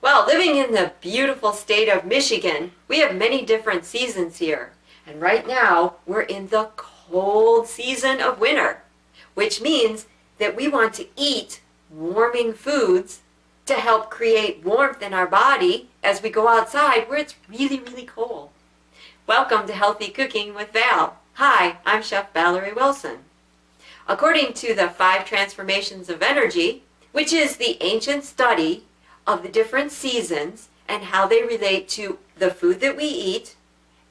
Well, living in the beautiful state of Michigan, we have many different seasons here. And right now, we're in the cold season of winter, which means that we want to eat warming foods to help create warmth in our body as we go outside where it's really, really cold. Welcome to Healthy Cooking with Val. Hi, I'm Chef Valerie Wilson. According to the 5 Transformations of Energy, which is the ancient study of the different seasons and how they relate to the food that we eat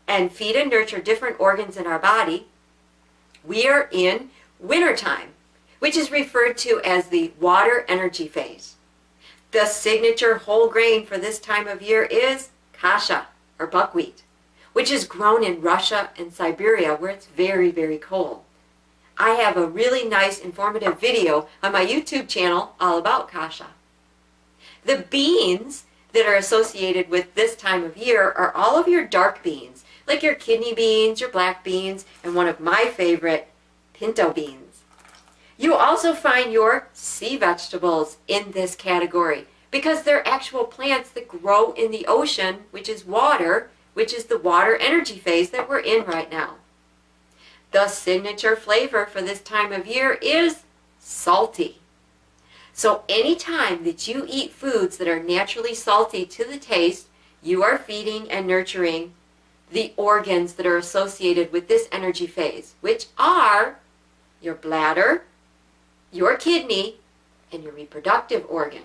and feed and nurture different organs in our body, we are in wintertime, which is referred to as the water energy phase. The signature whole grain for this time of year is kasha, or buckwheat, which is grown in Russia and Siberia where it's very, very cold. I have a really nice informative video on my YouTube channel all about kasha. The beans that are associated with this time of year are all of your dark beans, like your kidney beans, your black beans, and one of my favorite, pinto beans. You also find your sea vegetables in this category because they're actual plants that grow in the ocean, which is water, which is the water energy phase that we're in right now. The signature flavor for this time of year is salty. So anytime that you eat foods that are naturally salty to the taste, you are feeding and nurturing the organs that are associated with this energy phase, which are your bladder, your kidney, and your reproductive organ.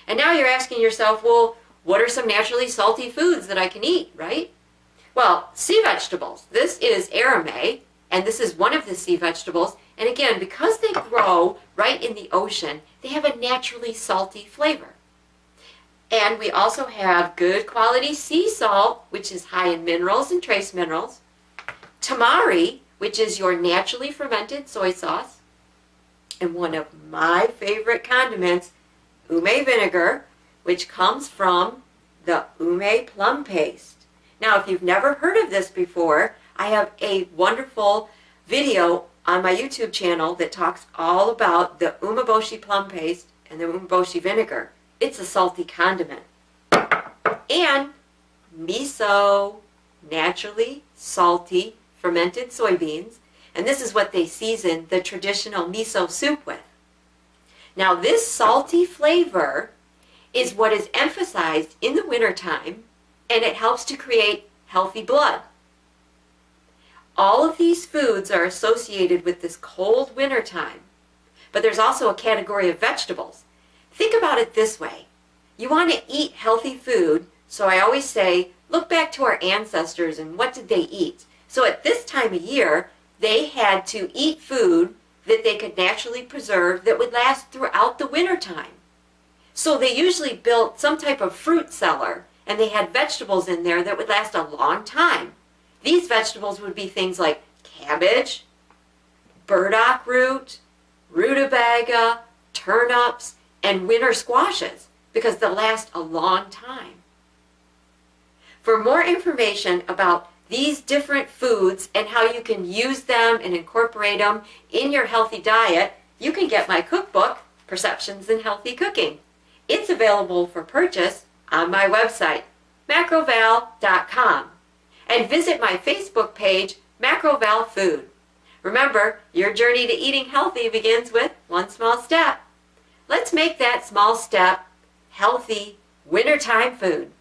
And now you're asking yourself, well, what are some naturally salty foods that I can eat, right? Well, sea vegetables. This is aramay, and this is one of the sea vegetables. And again, because they grow right in the ocean, they have a naturally salty flavor. And we also have good quality sea salt, which is high in minerals and trace minerals. Tamari, which is your naturally fermented soy sauce. And one of my favorite condiments, ume vinegar, which comes from the ume plum paste. Now, if you've never heard of this before, I have a wonderful video on my YouTube channel that talks all about the umeboshi plum paste and the umeboshi vinegar. It's a salty condiment. And miso, naturally salty fermented soybeans, and this is what they season the traditional miso soup with. Now, this salty flavor is what is emphasized in the wintertime, and it helps to create healthy blood. All of these foods are associated with this cold winter time, but there's also a category of vegetables. Think about it this way. You want to eat healthy food, so I always say, look back to our ancestors and what did they eat? So at this time of year, they had to eat food that they could naturally preserve that would last throughout the winter time. So they usually built some type of fruit cellar, and they had vegetables in there that would last a long time. These vegetables would be things like cabbage, burdock root, rutabaga, turnips, and winter squashes, because they'll last a long time. For more information about these different foods and how you can use them and incorporate them in your healthy diet, you can get my cookbook, Perceptions in Healthy Cooking. It's available for purchase on my website, macroval.com. And visit my Facebook page, Macroval Food. Remember, your journey to eating healthy begins with one small step. Let's make that small step healthy wintertime food.